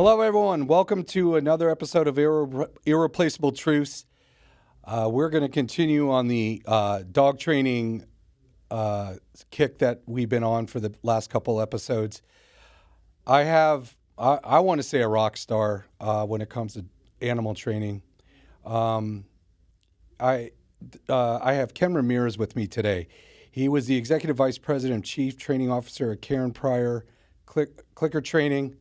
Hello, everyone. Welcome to another episode of Irreplaceable Truths. We're going to continue on the dog training kick that we've been on for the last couple episodes. I want to say a rock star when it comes to animal training. Um, I I have Ken Ramirez with me today. He was the Executive Vice President and Chief Training Officer at Karen Pryor Clicker Training.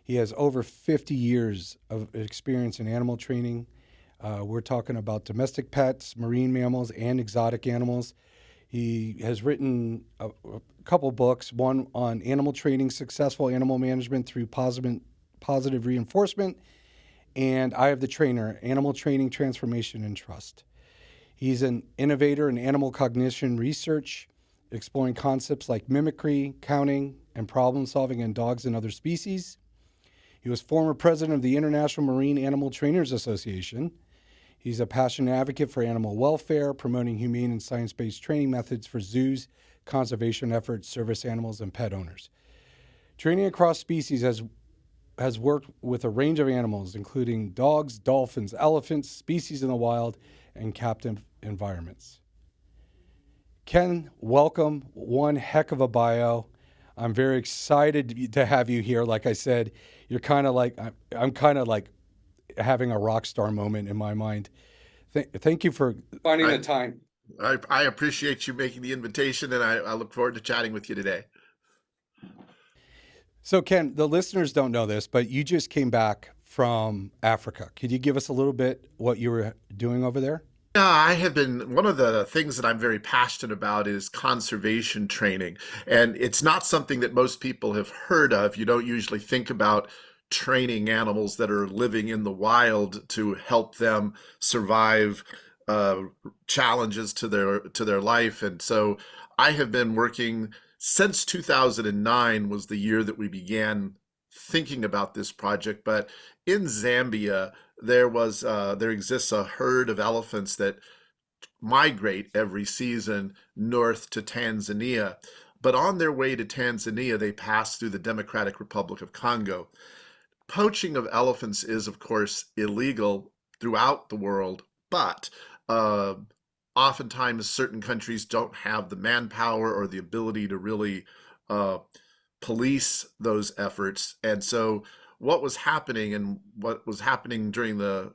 He has over 50 years of experience in animal training. We're talking about domestic pets, marine mammals, and exotic animals. He has written a couple books, one on animal training, successful animal management through positive reinforcement, and I Have the Trainer, Animal Training, Transformation, and Trust. He's an innovator in animal cognition research, exploring concepts like mimicry, counting, and problem solving in dogs and other species. He was former president of the International Marine Animal Trainers Association. He's a passionate advocate for animal welfare, promoting humane and science-based training methods for zoos, conservation efforts, service animals, and pet owners. Training across species has worked with a range of animals, including dogs, dolphins, elephants, species in the wild, and captive environments. Ken, welcome. One heck of a bio. I'm very excited to have you here. Like I said, you're kind of like, I'm kind of like having a rock star moment in my mind. Thank you for finding the time. I appreciate you making the invitation, and I look forward to chatting with you today. So, Ken, the listeners don't know this, but you just came back from Africa. Could you give us a little bit what you were doing over there? Yeah, I have been, one of the things that I'm very passionate about is conservation training. And it's not something that most people have heard of. You don't usually think about training animals that are living in the wild to help them survive challenges to their life. And so I have been working since 2009 was the year that we began thinking about this project. But in Zambia, there exists a herd of elephants that migrate every season north to Tanzania. But on their way to Tanzania, they pass through the Democratic Republic of Congo. Poaching of elephants is, of course, illegal throughout the world, but uh, oftentimes certain countries don't have the manpower or the ability to really uh, police those efforts. And so what was happening during the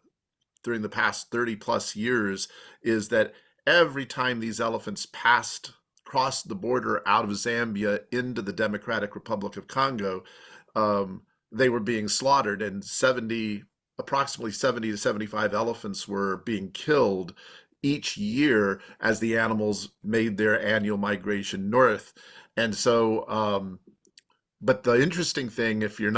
past 30 plus years is that every time these elephants crossed the border out of Zambia into the Democratic Republic of Congo, they were being slaughtered, and approximately 70 to 75 elephants were being killed each year as the animals made their annual migration north. And so but the interesting thing, if you're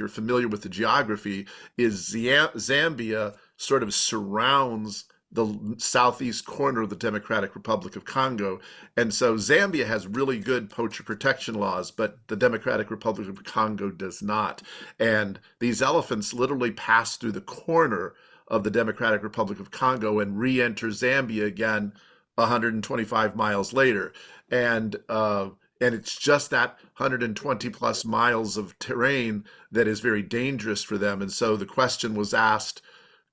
familiar with the geography, is Zambia sort of surrounds the southeast corner of the Democratic Republic of Congo. And so Zambia has really good poacher protection laws, but the Democratic Republic of Congo does not. And these elephants literally pass through the corner of the Democratic Republic of Congo and re-enter Zambia again 125 miles later. And it's just that 120 plus miles of terrain that is very dangerous for them. And so the question was asked,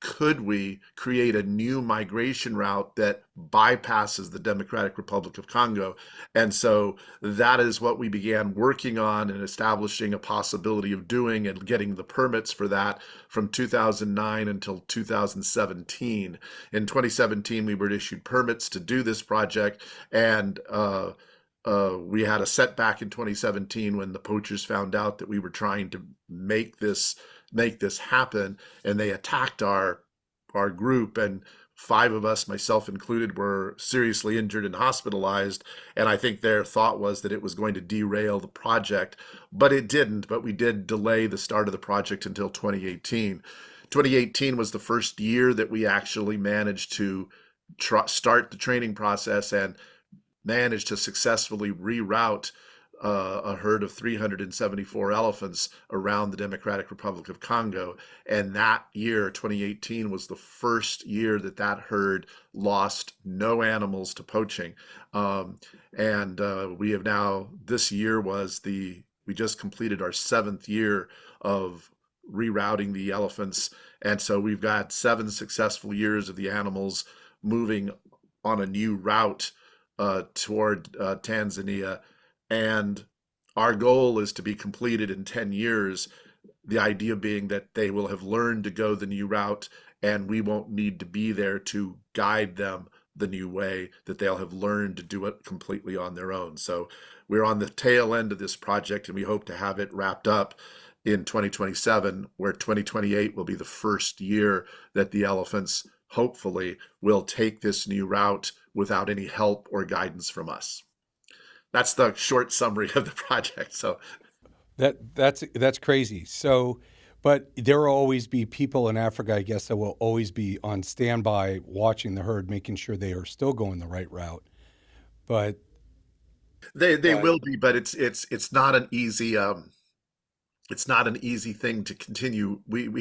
could we create a new migration route that bypasses the Democratic Republic of Congo? And so that is what we began working on and establishing a possibility of doing and getting the permits for that from 2009 until 2017. In 2017, we were issued permits to do this project, and we had a setback in 2017 when the poachers found out that we were trying to make this happen, and they attacked our group, and 5 of us, myself included, were seriously injured and hospitalized. And I think their thought was that it was going to derail the project, but it didn't. But we did delay the start of the project until 2018. 2018 was the first year that we actually managed to start the training process and managed to successfully reroute a herd of 374 elephants around the Democratic Republic of Congo. And that year, 2018, was the first year that herd lost no animals to poaching. We have now, this year we just completed our 7th year of rerouting the elephants. And so we've got 7 successful years of the animals moving on a new route toward Tanzania. And our goal is to be completed in 10 years. The idea being that they will have learned to go the new route and we won't need to be there to guide them the new way, that they'll have learned to do it completely on their own. So we're on the tail end of this project and we hope to have it wrapped up in 2027, where 2028 will be the first year that the elephants hopefully will take this new route without any help or guidance from us. That's the short summary of the project. So That's crazy. So, but there will always be people in Africa, I guess, that will always be on standby watching the herd, making sure they are still going the right route. But they but will be, but it's not an easy it's not an easy thing to continue. We've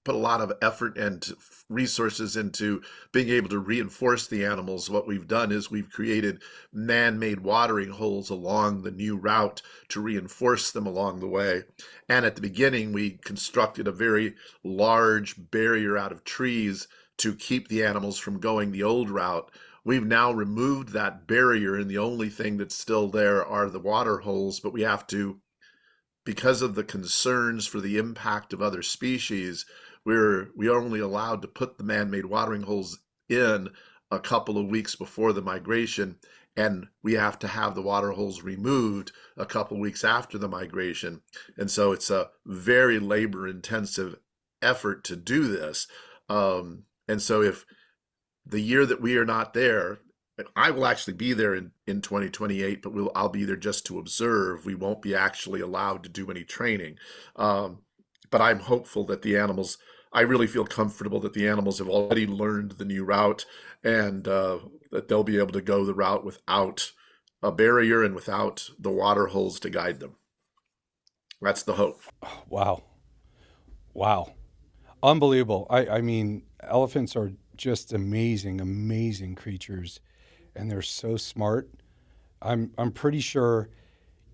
put a lot of effort and resources into being able to reinforce the animals. What we've done is we've created man-made watering holes along the new route to reinforce them along the way. And at the beginning, we constructed a very large barrier out of trees to keep the animals from going the old route. We've now removed that barrier, and the only thing that's still there are the water holes, but we have to, because of the concerns for the impact of other species, we are only allowed to put the man-made watering holes in a couple of weeks before the migration, and we have to have the water holes removed a couple of weeks after the migration. And so it's a very labor-intensive effort to do this. And so if the year that we are not there, I will actually be there in 2028, but I'll be there just to observe. We won't be actually allowed to do any training. Um, but I'm hopeful that the animals, I really feel comfortable that the animals have already learned the new route, and that they'll be able to go the route without a barrier and without the water holes to guide them. That's the hope. wow, wow, unbelievable. I mean, elephants are just amazing, amazing creatures, and they're so smart. I'm pretty sure.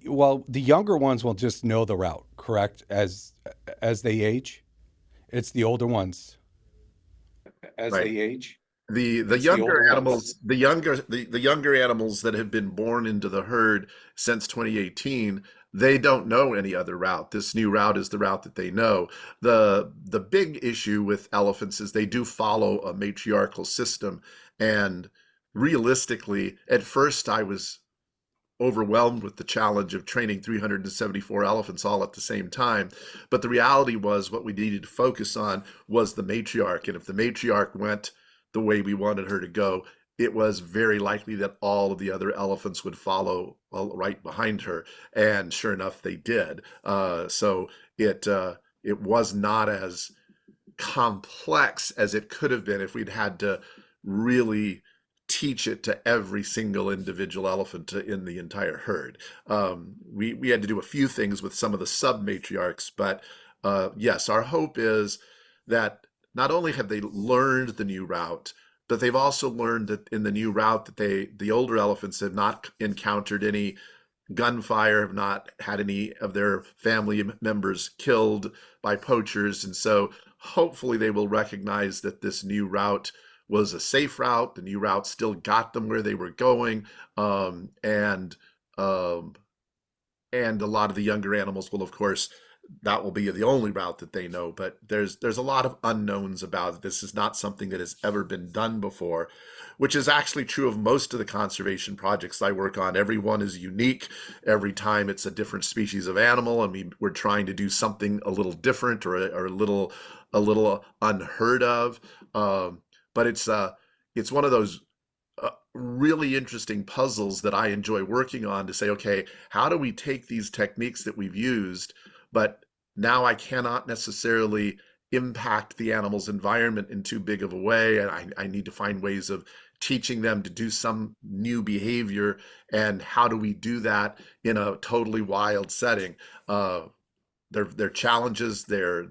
Well, the younger ones will just know the route, correct? As they age, it's the older ones. As Right. they age, The it's the older younger ones. animals, the younger animals that have been born into the herd since 2018, they don't know any other route. This new route is the route that they know. The big issue with elephants is they do follow a matriarchal system, and realistically, at first I was overwhelmed with the challenge of training 374 elephants all at the same time. But the reality was what we needed to focus on was the matriarch. And if the matriarch went the way we wanted her to go, it was very likely that all of the other elephants would follow right behind her. And sure enough, they did. So it was not as complex as it could have been if we'd had to really teach it to every single individual elephant in the entire herd. We had to do a few things with some of the sub matriarchs, but yes, our hope is that not only have they learned the new route, but they've also learned that in the new route that the older elephants have not encountered any gunfire, have not had any of their family members killed by poachers. And so hopefully they will recognize that this new route was a safe route. The new route still got them where they were going. Um, and um, and a lot of the younger animals will, of course, that will be the only route that they know. But there's a lot of unknowns about it. This is not something that has ever been done before, which is actually true of most of the conservation projects I work on. Every one is unique. Every time it's a different species of animal, and we're trying to do something a little different, or a little unheard of. But it's one of those really interesting puzzles that I enjoy working on, to say, okay, how do we take these techniques that we've used, but now I cannot necessarily impact the animal's environment in too big of a way, and I need to find ways of teaching them to do some new behavior, and how do we do that in a totally wild setting? They're challenges, they're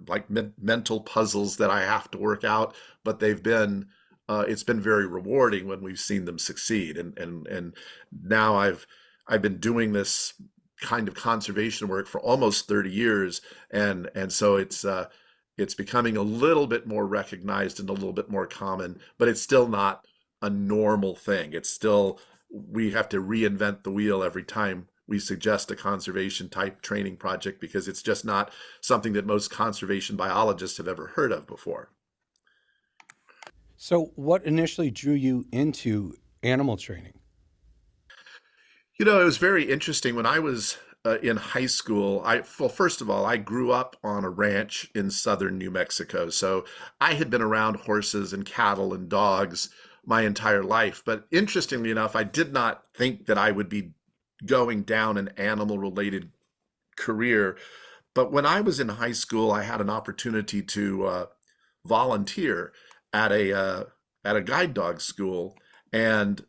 like mental puzzles that I have to work out, but it's been very rewarding when we've seen them succeed. And now I've been doing this kind of conservation work for almost 30 years, and so it's becoming a little bit more recognized and a little bit more common, but it's still not a normal thing. It's still, we have to reinvent the wheel every time we suggest a conservation type training project because it's just not something that most conservation biologists have ever heard of before. So, what initially drew you into animal training? It was very interesting when I was in high school. Well, first of all, I grew up on a ranch in southern New Mexico. So I had been around horses and cattle and dogs my entire life. But interestingly enough, I did not think that I would be going down an animal related career. But when I was in high school, I had an opportunity to volunteer at a guide dog school. And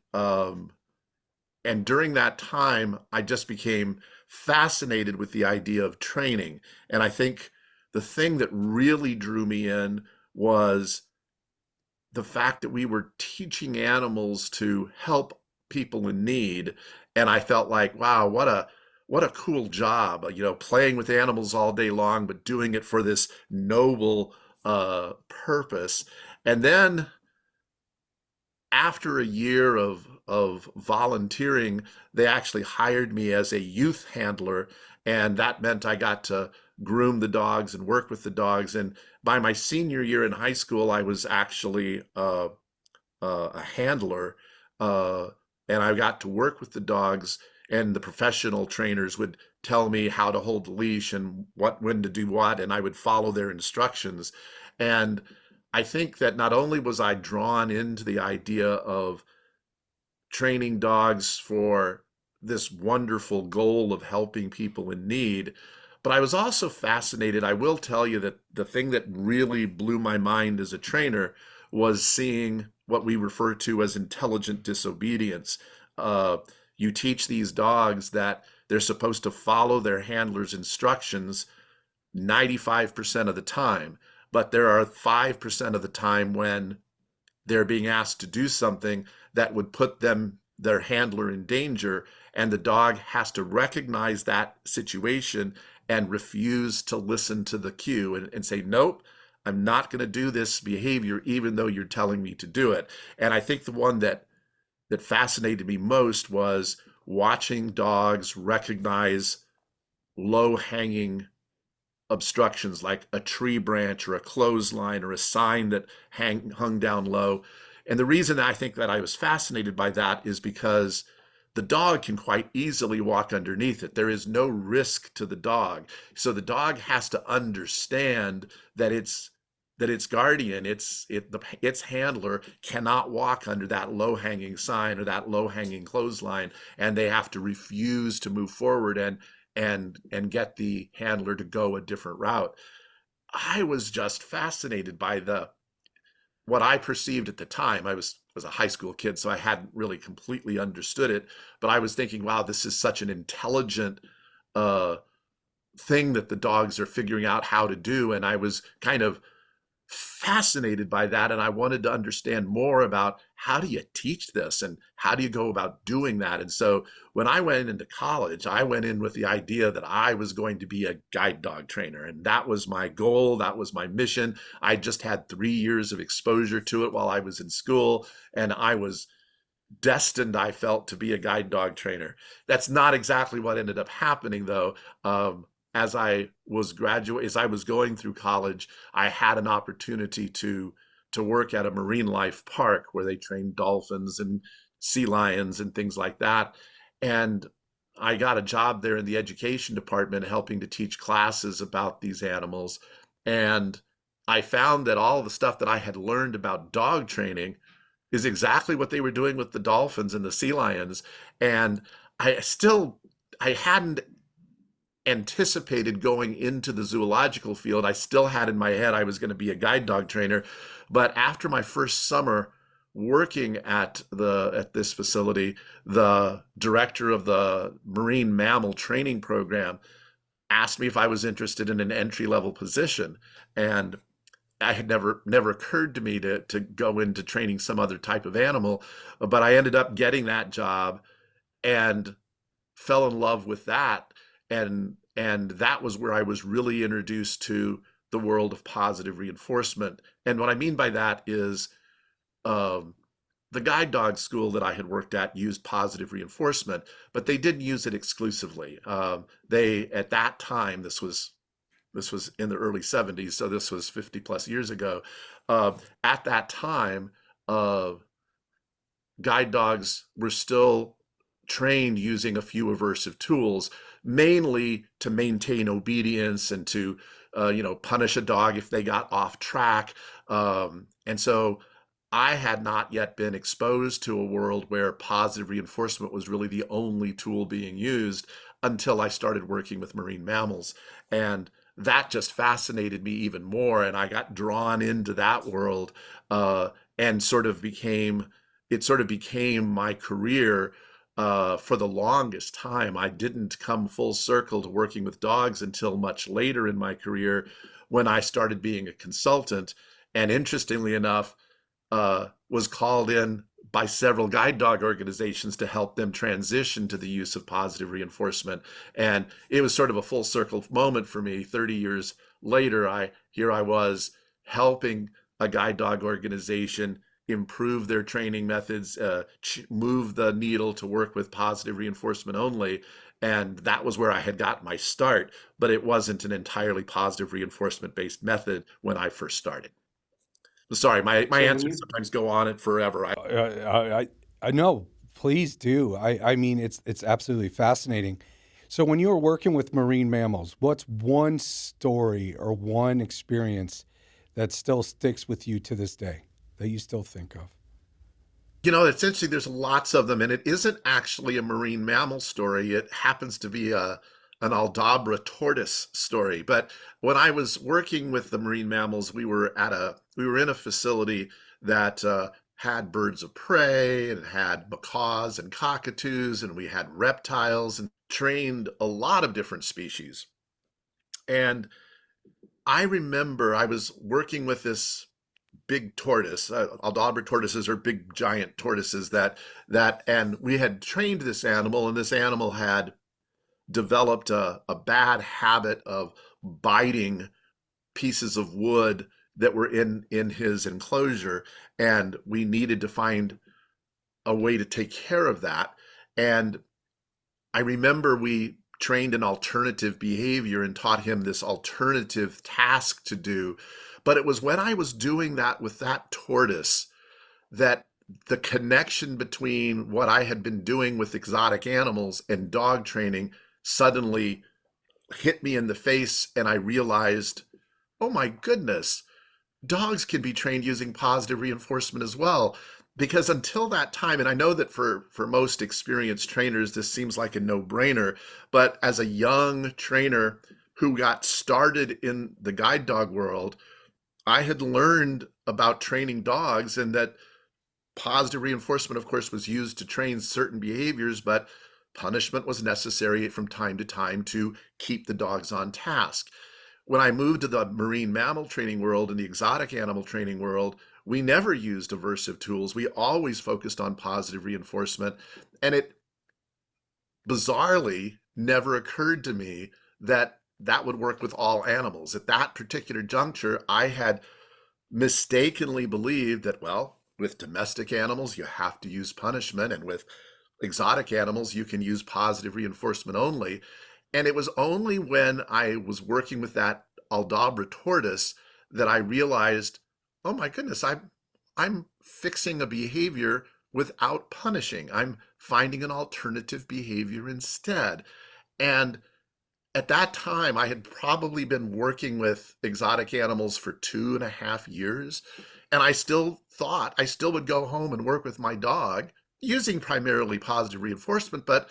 and during that time, I just became fascinated with the idea of training. And I think the thing that really drew me in was the fact that we were teaching animals to help people in need. And I felt like, wow, what a cool job, playing with animals all day long, but doing it for this noble purpose. And then after a year of volunteering, they actually hired me as a youth handler, and that meant I got to groom the dogs and work with the dogs. And by my senior year in high school, I was actually a handler, uh, and I got to work with the dogs. And the professional trainers would tell me how to hold the leash and when to do what, and I would follow their instructions. And I think that not only was I drawn into the idea of training dogs for this wonderful goal of helping people in need, but I was also fascinated. I will tell you that the thing that really blew my mind as a trainer was seeing what we refer to as intelligent disobedience. Uh, you teach these dogs that they're supposed to follow their handler's instructions 95% of the time, but there are 5% of the time when they're being asked to do something that would put their handler in danger, and the dog has to recognize that situation and refuse to listen to the cue and say, nope, I'm not going to do this behavior even though you're telling me to do it. And I think the one that fascinated me most was watching dogs recognize low hanging obstructions like a tree branch or a clothesline or a sign that hung down low. And the reason I think that I was fascinated by that is because the dog can quite easily walk underneath it. There is no risk to the dog. So the dog has to understand that its guardian, its handler cannot walk under that low hanging sign or that low hanging clothesline, and they have to refuse to move forward and get the handler to go a different route. I was just fascinated by the what I perceived at the time. I was a high school kid, so I hadn't really completely understood it, but I was thinking, wow, this is such an intelligent uh, thing that the dogs are figuring out how to do, and I was kind of fascinated by that, and I wanted to understand more about how do you teach this and how do you go about doing that. And so when I went into college, I went in with the idea that I was going to be a guide dog trainer, and that was my goal, that was my mission. I just had 3 years of exposure to it while I was in school, and I was destined, I felt, to be a guide dog trainer. That's not exactly what ended up happening, though. As I was going through college, I had an opportunity to work at a marine life park where they train dolphins and sea lions and things like that. And I got a job there in the education department helping to teach classes about these animals. And I found that all the stuff that I had learned about dog training is exactly what they were doing with the dolphins and the sea lions. And I still, I hadn't anticipated going into the zoological field. I still had in my head I was going to be a guide dog trainer. But after my first summer working at this facility, the director of the marine mammal training program asked me if I was interested in an entry level position. And I had never occurred to me to go into training some other type of animal, but I ended up getting that job and fell in love with that. and that was where I was really introduced to the world of positive reinforcement. And what I mean by that is, um, the guide dog school that I had worked at used positive reinforcement, but they didn't use it exclusively. They at that time, this was in the early 70s, so this was 50 plus years ago. Uh, at that time, uh, guide dogs were still trained using a few aversive tools, mainly to maintain obedience and to, punish a dog if they got off track. And so I had not yet been exposed to a world where positive reinforcement was really the only tool being used until I started working with marine mammals. And that just fascinated me even more. And I got drawn into that world, and sort of became my career. For the longest time, I didn't come full circle to working with dogs until much later in my career when I started being a consultant. And interestingly enough, was called in by several guide dog organizations to help them transition to the use of positive reinforcement. And it was sort of a full circle moment for me. 30 years later, I was helping a guide dog organization improve their training methods, move the needle to work with positive reinforcement only. And that was where I had got my start, but it wasn't an entirely positive reinforcement based method when I first started. Sorry, my So when answers you, sometimes go on it forever. I know, please do. I mean, it's absolutely fascinating. So when you were working with marine mammals, what's one story or one experience that still sticks with you to this day that you still think of? It's interesting. There's lots of them, and it isn't actually a marine mammal story. It happens to be an Aldabra tortoise story. But when I was working with the marine mammals, we were in a facility that had birds of prey and had macaws and cockatoos, and we had reptiles and trained a lot of different species. And I remember I was working with this big tortoise. Aldabra tortoises are big, giant tortoises and we had trained this animal, and this animal had developed a bad habit of biting pieces of wood that were in his enclosure, and we needed to find a way to take care of that. And I remember we trained an alternative behavior and taught him this alternative task to do. But it was when I was doing that with that tortoise that the connection between what I had been doing with exotic animals and dog training suddenly hit me in the face. And I realized, oh my goodness, dogs can be trained using positive reinforcement as well. Because until that time, and I know that for most experienced trainers this seems like a no-brainer, but as a young trainer who got started in the guide dog world, I had learned about training dogs, and that positive reinforcement, of course, was used to train certain behaviors, but punishment was necessary from time to time to keep the dogs on task. When I moved to the marine mammal training world and the exotic animal training world, we never used aversive tools. We always focused on positive reinforcement. And it bizarrely never occurred to me that that would work with all animals. At that particular juncture, I had mistakenly believed that, well, with domestic animals, you have to use punishment, and with exotic animals, you can use positive reinforcement only. And it was only when I was working with that Aldabra tortoise that I realized, oh my goodness, I'm fixing a behavior without punishing. I'm finding an alternative behavior instead. And at that time, I had probably been working with exotic animals for 2.5 years. And I still thought I still would go home and work with my dog using primarily positive reinforcement, but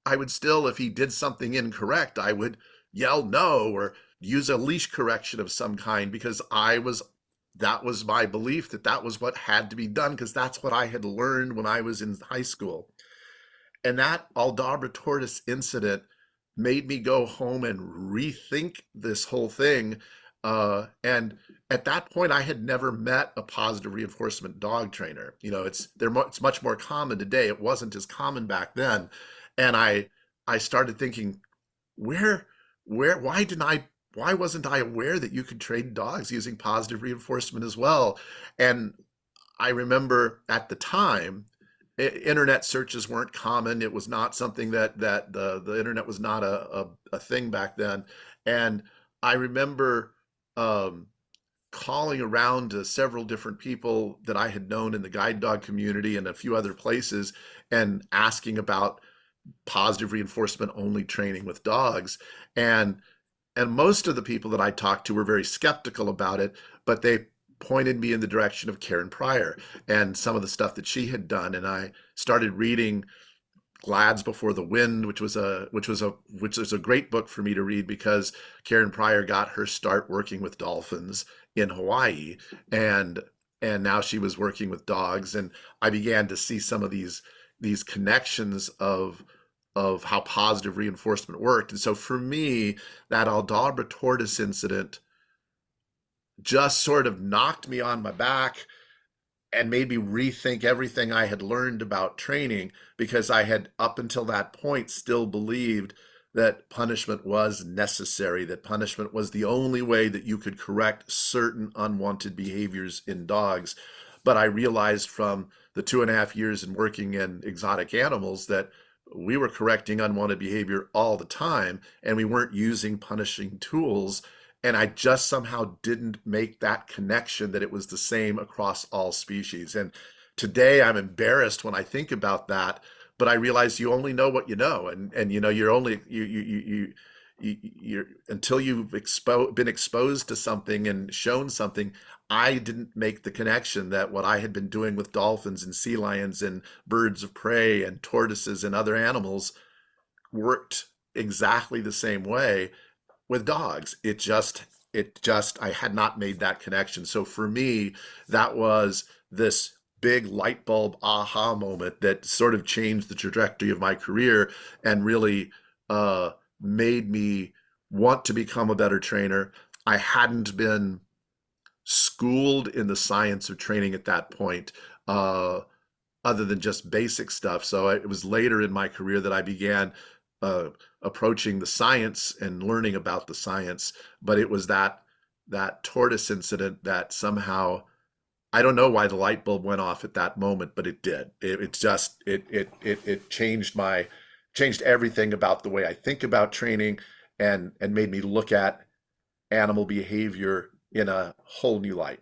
I would still, if he did something incorrect, I would yell no or use a leash correction of some kind, because that was my belief that that was what had to be done, because that's what I had learned when I was in high school. And that Aldabra tortoise incident made me go home and rethink this whole thing. And at that point, I had never met a positive reinforcement dog trainer. It's much more common today. It wasn't as common back then. And I started thinking, where why wasn't I aware that you could train dogs using positive reinforcement as well? And I remember at the time, internet searches weren't common. It was not something that the internet was not a thing back then. And I remember um, calling around to several different people that I had known in the guide dog community and a few other places and asking about positive reinforcement only training with dogs. And most of the people that I talked to were very skeptical about it, but they pointed me in the direction of Karen Pryor and some of the stuff that she had done. And I started reading Glads Before the Wind, which is a great book for me to read because Karen Pryor got her start working with dolphins in Hawaii, and now she was working with dogs, and I began to see some of these connections of how positive reinforcement worked. And so for me, that Aldabra tortoise incident just sort of knocked me on my back and made me rethink everything I had learned about training because I had, up until that point, still believed that punishment was necessary, that punishment was the only way that you could correct certain unwanted behaviors in dogs. But I realized from the 2.5 years in working in exotic animals that we were correcting unwanted behavior all the time and we weren't using punishing tools. And I just somehow didn't make that connection that it was the same across all species. And today I'm embarrassed when I think about that, but I realize you only know what you know, and you know you're only you're until you've been exposed to something and shown something. I didn't make the connection that what I had been doing with dolphins and sea lions and birds of prey and tortoises and other animals worked exactly the same way with dogs. It just I had not made that connection. So for me, that was this big light bulb aha moment that sort of changed the trajectory of my career and really made me want to become a better trainer. I hadn't been schooled in the science of training at that point, uh, other than just basic stuff. So it was later in my career that I began uh, approaching the science and learning about the science. But it was that tortoise incident that somehow, I don't know why the light bulb went off at that moment, but it did. It just it changed everything about the way I think about training and made me look at animal behavior in a whole new light.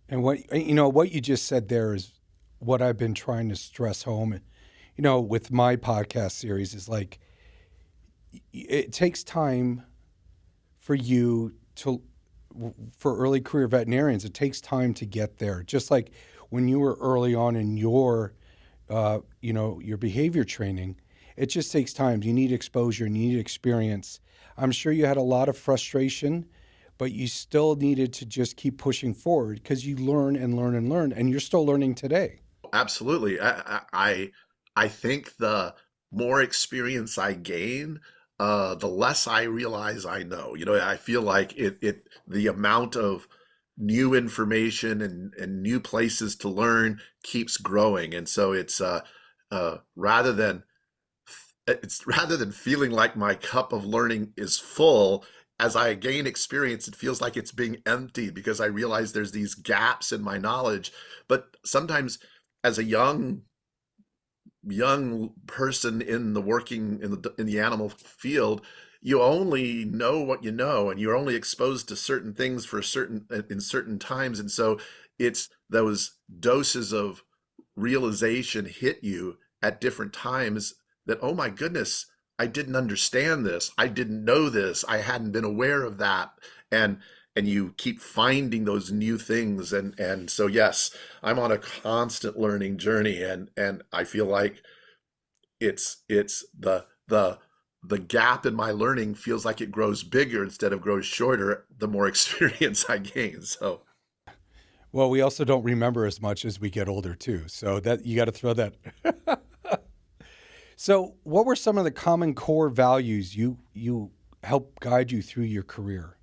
And what you just said there is what I've been trying to stress home. With my podcast series is like it takes time for you to for early career veterinarians. It takes time to get there. Just like when you were early on in your behavior training, it just takes time. You need exposure, you need experience. I'm sure you had a lot of frustration, but you still needed to just keep pushing forward because you learn and learn and learn, and you're still learning today. Absolutely. I think the more experience I gain, the less I realize I know. I feel like the amount of new information and new places to learn keeps growing. And so rather than feeling like my cup of learning is full, as I gain experience, it feels like it's being emptied because I realize there's these gaps in my knowledge. But sometimes as a young person in the working in the animal field, you only know what you know, and you're only exposed to certain things for certain in certain times, and so it's those doses of realization hit you at different times that, oh my goodness, I didn't understand this, I didn't know this, I hadn't been aware of that, and you keep finding those new things, and so yes, I'm on a constant learning journey, and I feel like it's the gap in my learning feels like it grows bigger instead of grows shorter the more experience I gain. So Well, we also don't remember as much as we get older too. So that you got to throw that. So, what were some of the common core values you help guide you through your career?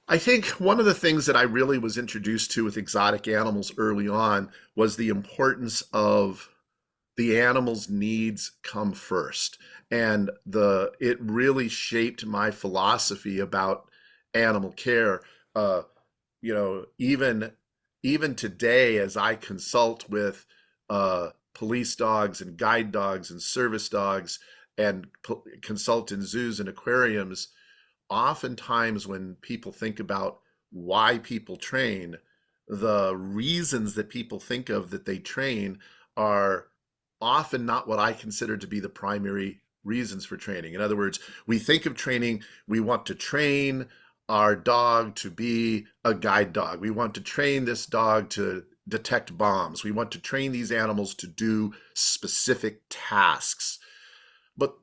I think one of the things that I really was introduced to with exotic animals early on was the importance of the animal's needs come first. And it really shaped my philosophy about animal care. Uh, you know, even today, as I consult with police dogs and guide dogs and service dogs and consult in zoos and aquariums, oftentimes when people think about why people train, the reasons that people think of that they train are often not what I consider to be the primary reasons for training. In other words, we think of training, we want to train our dog to be a guide dog. We want to train this dog to detect bombs. We want to train these animals to do specific tasks. But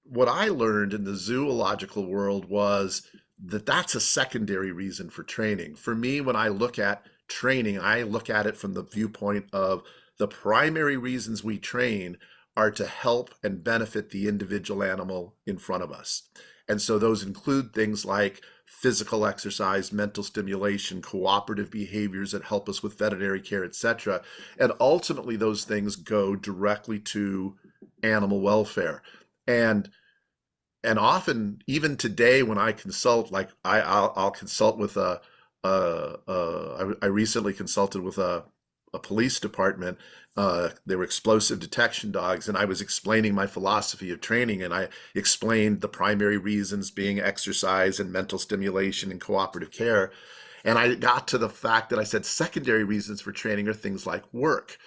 what I learned in the zoological world was that that's a secondary reason for training. For me, when I look at training, I look at it from the viewpoint of the primary reasons we train are to help and benefit the individual animal in front of us. And so those include things like physical exercise, mental stimulation, cooperative behaviors that help us with veterinary care, etc. And ultimately, those things go directly to animal welfare. And often even today when I consult, like I'll consult with I recently consulted with a police department. They were explosive detection dogs, and I was explaining my philosophy of training, and I explained the primary reasons being exercise and mental stimulation and cooperative care. And I got to the fact that I said secondary reasons for training are things like work.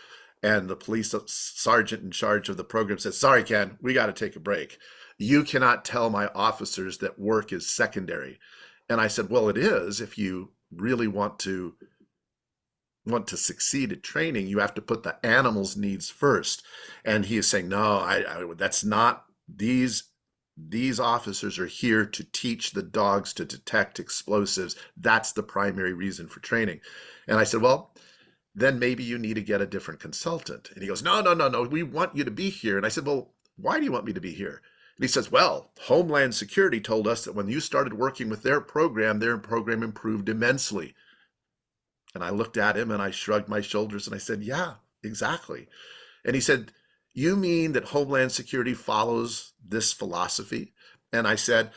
And the police sergeant in charge of the program said, "Sorry, Ken, we got to take a break. You cannot tell my officers that work is secondary." And I said, "Well, it is. If you really want to succeed at training, you have to put the animal's needs first." And he is saying, "No, that's not these officers are here to teach the dogs to detect explosives. That's the primary reason for training." And I said, "Well, then maybe you need to get a different consultant." And he goes, "No, no, no, no. We want you to be here." And I said, "Well, why do you want me to be here?" And he says, "Well, Homeland Security told us that when you started working with their program improved immensely." And I looked at him and I shrugged my shoulders and I said, "Yeah, exactly." And he said, "You mean that Homeland Security follows this philosophy?" And I said,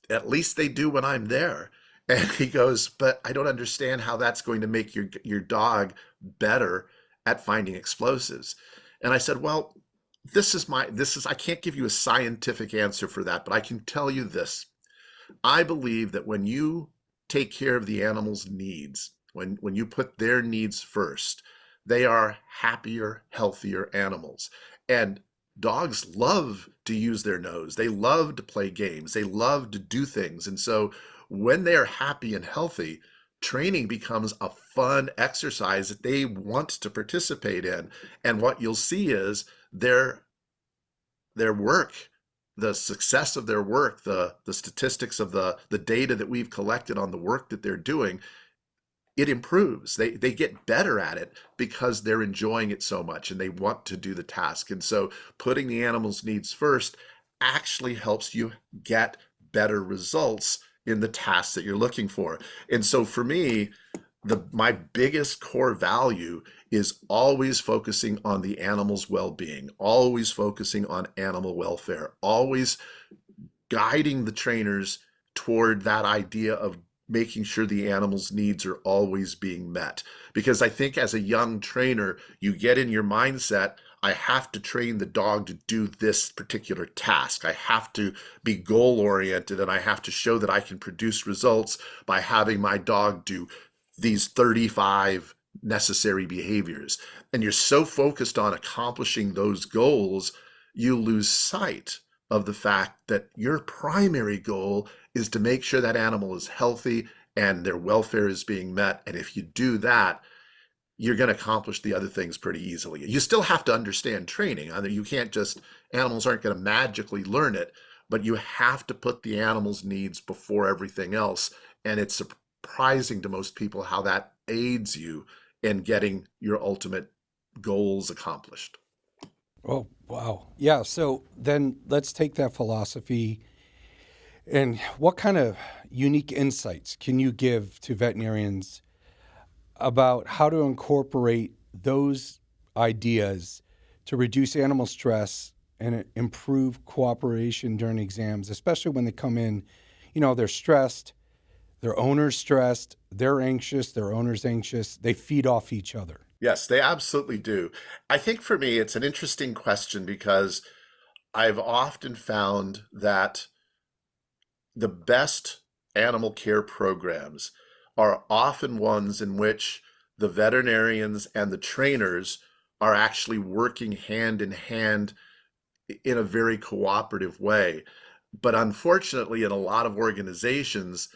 "At least they do when I'm there." And he goes, "But I don't understand how that's going to make your dog better at finding explosives." And I said, "Well, I can't give you a scientific answer for that, but I can tell you this. I believe that when you take care of the animal's needs, when you put their needs first, they are happier, healthier animals. And dogs love to use their nose. They love to play games. They love to do things. And so when they are happy and healthy, training becomes a fun exercise that they want to participate in. And what you'll see is their work, the success of their work, the statistics of the data that we've collected on the work that they're doing, it improves. They get better at it because they're enjoying it so much and they want to do the task. And so putting the animal's needs first actually helps you get better results in the tasks that you're looking for. And so for me, my biggest core value is always focusing on the animal's well-being, always focusing on animal welfare, always guiding the trainers toward that idea of making sure the animal's needs are always being met. Because I think as a young trainer, you get in your mindset, I have to train the dog to do this particular task. I have to be goal oriented and I have to show that I can produce results by having my dog do these 35 necessary behaviors. And you're so focused on accomplishing those goals, you lose sight of the fact that your primary goal is to make sure that animal is healthy and their welfare is being met. And if you do that, you're going to accomplish the other things pretty easily. You still have to understand training. I mean, you can't just, animals aren't going to magically learn it, but you have to put the animal's needs before everything else. And it's surprising to most people how that aids you in getting your ultimate goals accomplished. Oh, wow. Yeah. So then let's take that philosophy and what kind of unique insights can you give to veterinarians about how to incorporate those ideas to reduce animal stress and improve cooperation during exams, especially when they come in, they're stressed, their owner's stressed, they're anxious, their owner's anxious. They feed off each other. Yes, they absolutely do. I think for me, it's an interesting question because I've often found that the best animal care programs are often ones in which the veterinarians and the trainers are actually working hand in hand in a very cooperative way. But unfortunately, in a lot of organizations,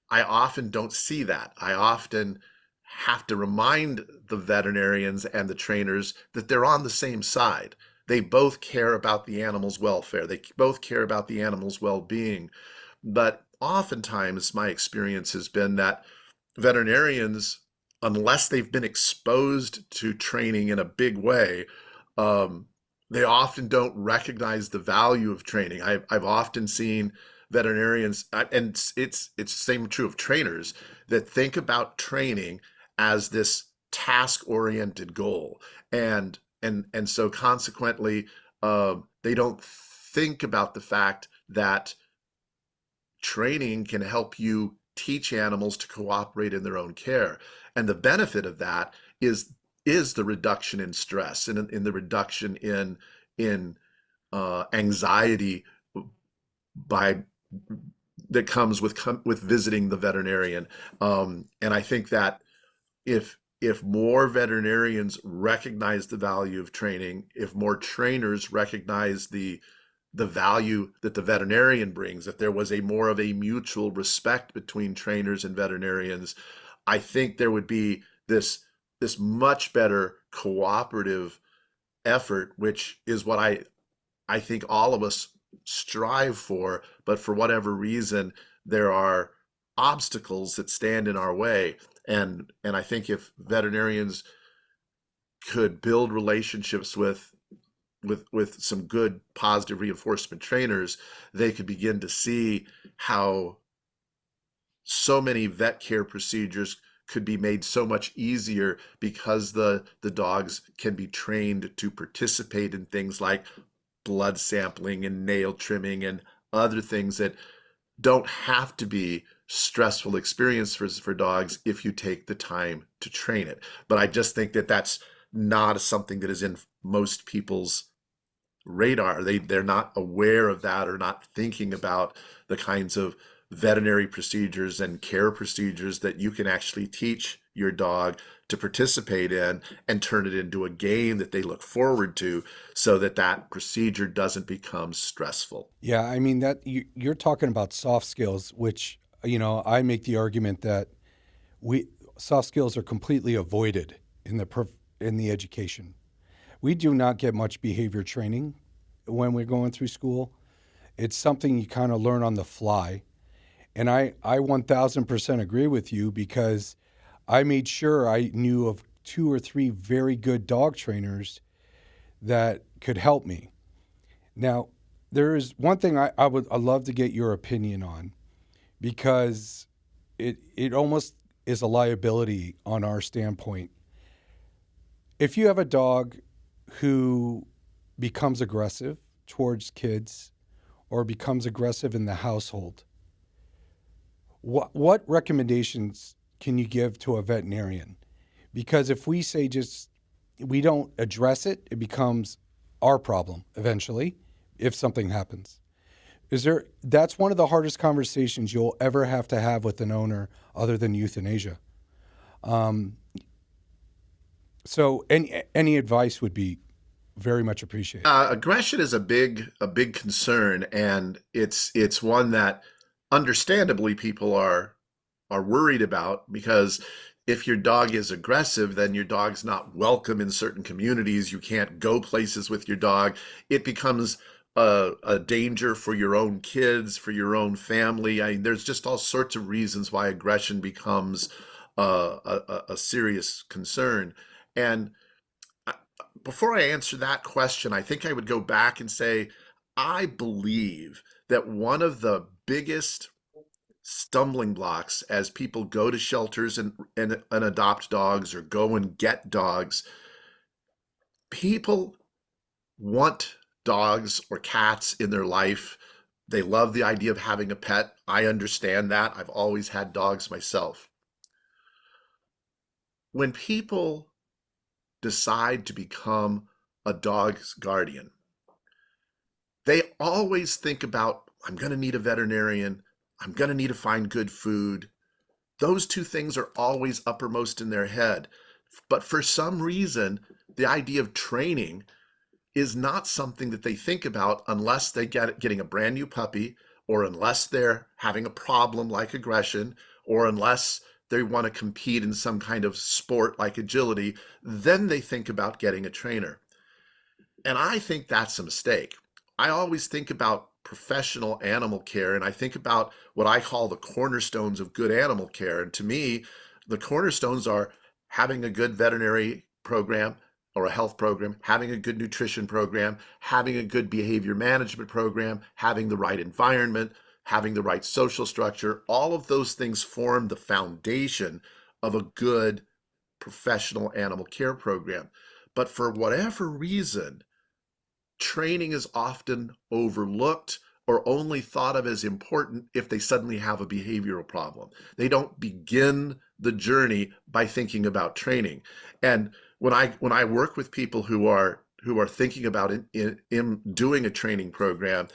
I often don't see that. I often have to remind the veterinarians and the trainers that they're on the same side. They both care about the animal's welfare, they both care about the animal's well being. But oftentimes, my experience has been that veterinarians, unless they've been exposed to training in a big way, um, they often don't recognize the value of training. I've often seen veterinarians, and it's same true of trainers, that think about training as this task-oriented goal, and so consequently, they don't think about the fact that training can help you teach animals to cooperate in their own care. And the benefit of that is the reduction in stress and in the reduction in anxiety by that comes with visiting the veterinarian. And I think that if more veterinarians recognize the value of training, if more trainers recognize the value that the veterinarian brings, if there was a more of a mutual respect between trainers and veterinarians, I think there would be this much better cooperative effort, which is what I think all of us strive for, but for whatever reason, there are obstacles that stand in our way. And I think if veterinarians could build relationships with some good positive reinforcement trainers, they could begin to see how so many vet care procedures could be made so much easier because the dogs can be trained to participate in things like blood sampling and nail trimming and other things that don't have to be stressful experience for dogs if you take the time to train it. But I just think that that's not something that is in most people's radar. They're not aware of that or not thinking about the kinds of veterinary procedures and care procedures that you can actually teach your dog to participate in and turn it into a game that they look forward to so that that procedure doesn't become stressful. Yeah, I mean you're talking about soft skills, which I make the argument that we soft skills are completely avoided in the education. We do not get much behavior training when we're going through school. It's something you kind of learn on the fly. And I 1000% agree with you because I made sure I knew of two or three very good dog trainers that could help me. Now, there is one thing I'd love to get your opinion on because it almost is a liability on our standpoint. If you have a dog who becomes aggressive towards kids or becomes aggressive in the household, what recommendations can you give to a veterinarian? Because if we say just we don't address it, it becomes our problem eventually if something happens. That's one of the hardest conversations you'll ever have to have with an owner other than euthanasia. Um, so any advice would be very much appreciated. Aggression is a big concern, and it's one that understandably people are worried about because if your dog is aggressive, then your dog's not welcome in certain communities. You can't go places with your dog. It becomes a danger for your own kids, for your own family. There's just all sorts of reasons why aggression becomes a serious concern. And before I answer that question, I think I would go back and say, I believe that one of the biggest stumbling blocks as people go to shelters and adopt dogs or go and get dogs, people want dogs or cats in their life. They love the idea of having a pet. I understand that. I've always had dogs myself. When people decide to become a dog's guardian, they always think about, I'm going to need a veterinarian. I'm going to need to find good food. Those two things are always uppermost in their head. But for some reason, the idea of training is not something that they think about unless they getting a brand new puppy, or unless they're having a problem like aggression, or unless they want to compete in some kind of sport like agility. Then they think about getting a trainer. And I think that's a mistake. I always think about professional animal care, and I think about what I call the cornerstones of good animal care. And to me, the cornerstones are having a good veterinary program or a health program, having a good nutrition program, having a good behavior management program, having the right environment, having the right social structure. All of those things form the foundation of a good professional animal care program. But for whatever reason, training is often overlooked or only thought of as important if they suddenly have a behavioral problem. They don't begin the journey by thinking about training. And when I work with people who are thinking about in doing a training program,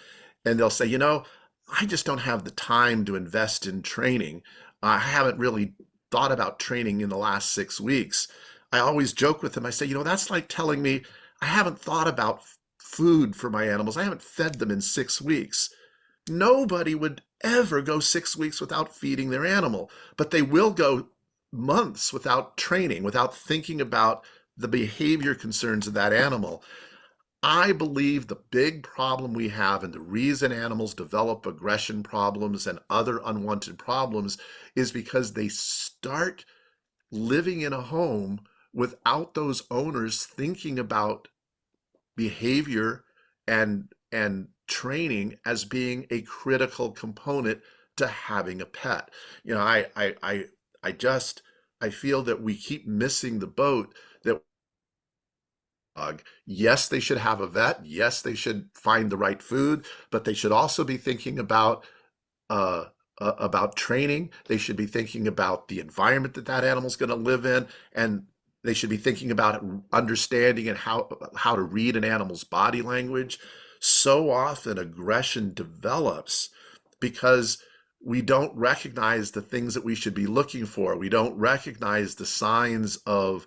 and they'll say, I just don't have the time to invest in training. I haven't really thought about training in the last 6 weeks. I always joke with them. I say, that's like telling me I haven't thought about food for my animals. I haven't fed them in 6 weeks. Nobody would ever go 6 weeks without feeding their animal, but they will go months without training, without thinking about the behavior concerns of that animal. I believe the big problem we have, and the reason animals develop aggression problems and other unwanted problems, is because they start living in a home without those owners thinking about behavior and training as being a critical component to having a pet. I just I feel that we keep missing the boat. That dog, yes, they should have a vet. Yes, they should find the right food, but they should also be thinking uh, about training. They should be thinking about the environment that that animal's going to live in, and they should be thinking about understanding and how to read an animal's body language. So often, aggression develops because we don't recognize the things that we should be looking for. We don't recognize the signs of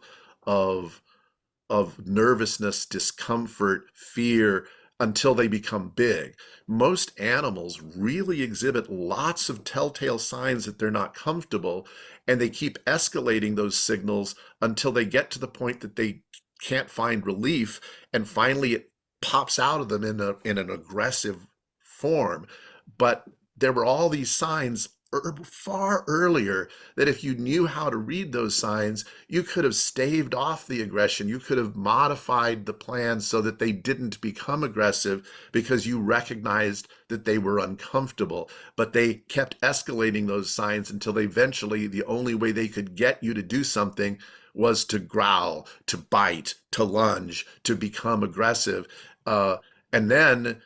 nervousness, discomfort, fear until they become big. Most animals really exhibit lots of telltale signs that they're not comfortable, and they keep escalating those signals until they get to the point that they can't find relief, and finally it pops out of them in an aggressive form. But there were all these signs far earlier that if you knew how to read those signs, you could have staved off the aggression. You could have modified the plan so that they didn't become aggressive because you recognized that they were uncomfortable. But they kept escalating those signs until eventually the only way they could get you to do something was to growl, to bite, to lunge, to become aggressive. And then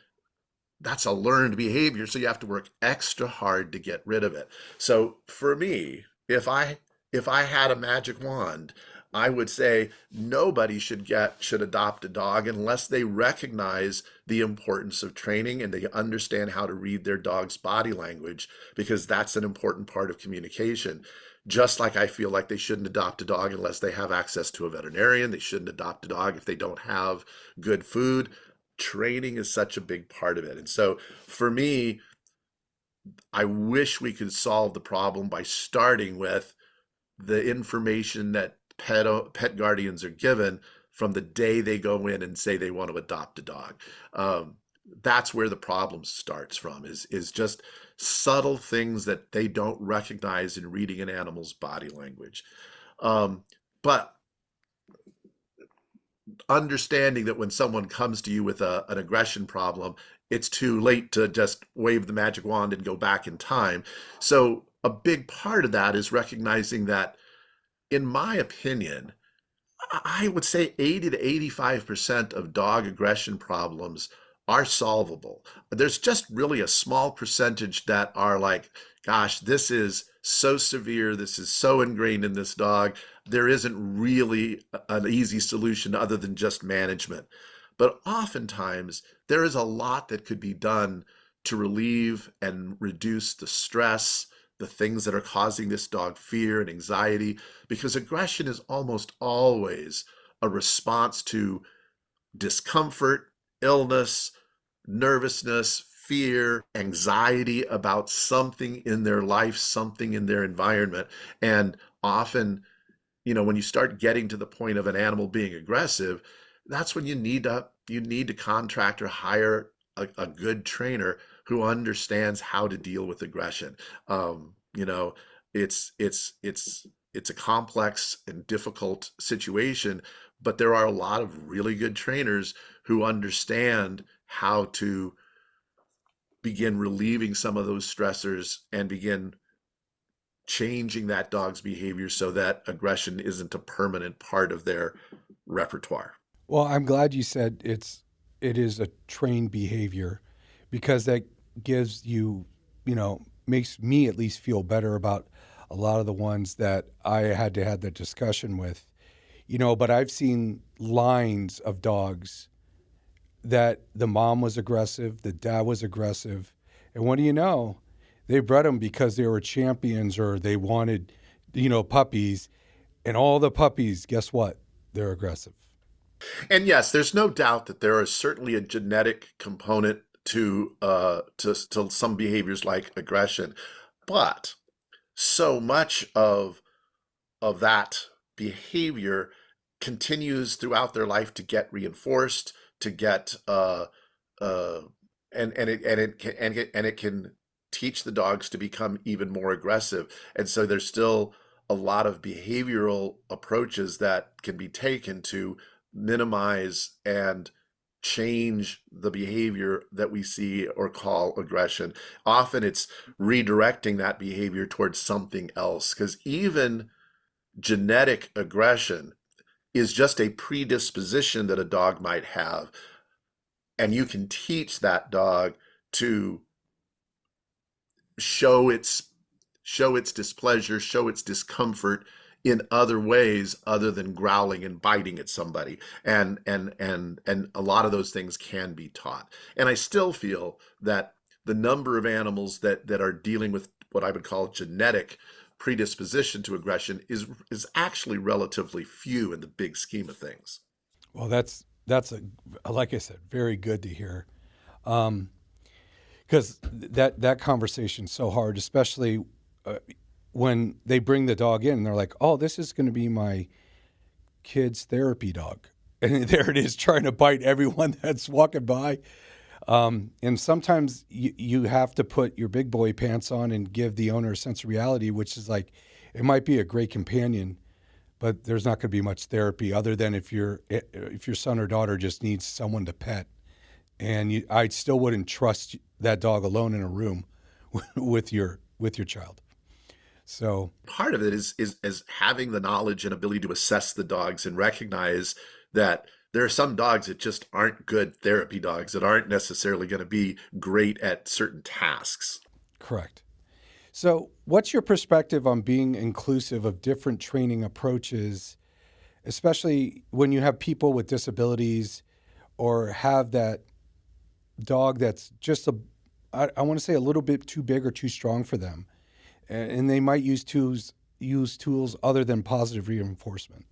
that's a learned behavior, so you have to work extra hard to get rid of it. So for me, if I had a magic wand, I would say nobody should adopt a dog unless they recognize the importance of training and they understand how to read their dog's body language, because that's an important part of communication. Just like I feel like they shouldn't adopt a dog unless they have access to a veterinarian, they shouldn't adopt a dog if they don't have good food. Training is such a big part of it. And so for me, I wish we could solve the problem by starting with the information that pet guardians are given from the day they go in and say they want to adopt a dog. Um, that's where the problem starts from, is just subtle things that they don't recognize in reading an animal's body language. Um, but understanding that when someone comes to you with an aggression problem, it's too late to just wave the magic wand and go back in time. So a big part of that is recognizing that, in my opinion, I would say 80 to 85% of dog aggression problems are solvable. There's just really a small percentage that are like, gosh, this is so severe, this is so ingrained in this dog. There isn't really an easy solution other than just management. But oftentimes, there is a lot that could be done to relieve and reduce the stress, the things that are causing this dog fear and anxiety, because aggression is almost always a response to discomfort, illness, nervousness, fear, anxiety about something in their life, something in their environment. And often, when you start getting to the point of an animal being aggressive, that's when you need to contract or hire a good trainer who understands how to deal with aggression. You know, it's a complex and difficult situation, but there are a lot of really good trainers who understand how to begin relieving some of those stressors and begin changing that dog's behavior so that aggression isn't a permanent part of their repertoire. Well, I'm glad you said it is a trained behavior because that gives you, makes me at least feel better about a lot of the ones that I had to have that discussion with. But I've seen lines of dogs that the mom was aggressive, the dad was aggressive, and what do you know? They bred them because they were champions or they wanted, puppies, and all the puppies, guess what? They're aggressive. And yes, there's no doubt that there is certainly a genetic component to some behaviors like aggression, but so much of that behavior continues throughout their life to get reinforced, to get uh, and it can teach the dogs to become even more aggressive. And so there's still a lot of behavioral approaches that can be taken to minimize and change the behavior that we see or call aggression. Often it's redirecting that behavior towards something else, because even genetic aggression is just a predisposition that a dog might have. And you can teach that dog to show its show its displeasure, show its discomfort in other ways other than growling and biting at somebody. And a lot of those things can be taught. And I still feel that the number of animals that are dealing with what I would call genetic predisposition to aggression is actually relatively few in the big scheme of things. Well, that's like I said, very good to hear. Um, because that conversation's so hard, especially uh, when they bring the dog in and they're like, "Oh, this is going to be my kid's therapy dog," and there it is trying to bite everyone that's walking by. And sometimes you have to put your big boy pants on and give the owner a sense of reality, which is like, it might be a great companion, but there's not going to be much therapy other than if your son or daughter just needs someone to pet. And I still wouldn't trust that dog alone in a room with your child. So Part of it is having the knowledge and ability to assess the dogs and recognize that there are some dogs that just aren't good therapy dogs, that aren't necessarily going to be great at certain tasks. correct. So what's your perspective on being inclusive of different training approaches, especially when you have people with disabilities or have that dog that's just I want to say a little bit too big or too strong for them, and they might use tools other than positive reinforcement.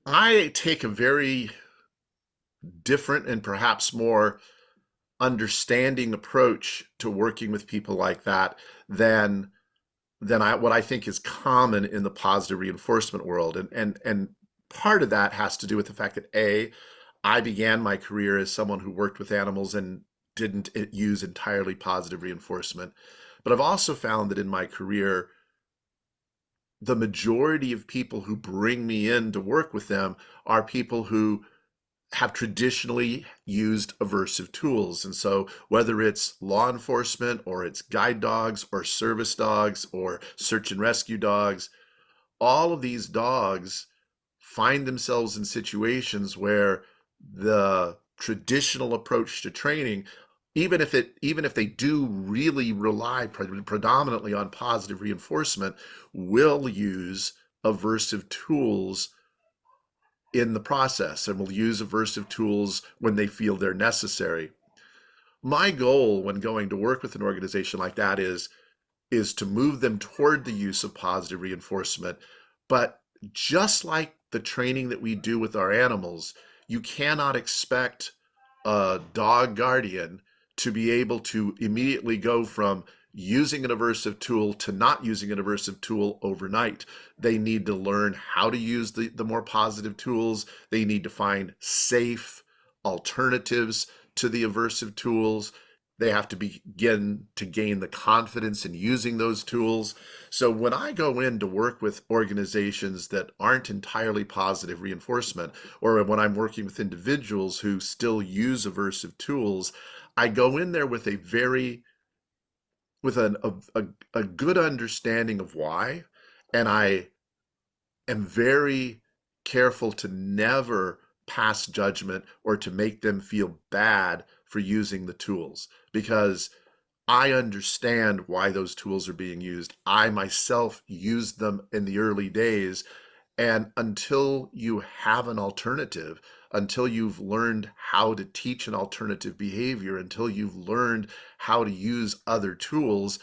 I take a very different and perhaps more understanding approach to working with people like that than what I think is common in the positive reinforcement world. And part of that has to do with the fact that I began my career as someone who worked with animals and didn't use entirely positive reinforcement. But I've also found that in my career, the majority of people who bring me in to work with them are people who have traditionally used aversive tools. And so, whether it's law enforcement or it's guide dogs or service dogs or search and rescue dogs, all of these dogs find themselves in situations where the traditional approach to training, even if they do really rely predominantly on positive reinforcement, will use aversive tools in the process and will use aversive tools when they feel they're necessary. My goal when going to work with an organization like that is to move them toward the use of positive reinforcement. But just like the training that we do with our animals, you cannot expect a dog guardian to be able to immediately go from using an aversive tool to not using an aversive tool overnight. They need to learn how to use the more positive tools. They need to find safe alternatives to the aversive tools. They have to begin to gain the confidence in using those tools. So when I go in to work with organizations that aren't entirely positive reinforcement, or when I'm working with individuals who still use aversive tools, I go in there with a good understanding of why, and I am very careful to never pass judgment or to make them feel bad for using the tools, because I understand why those tools are being used. I myself used them in the early days. And until you have an alternative, until you've learned how to teach an alternative behavior, until you've learned how to use other tools,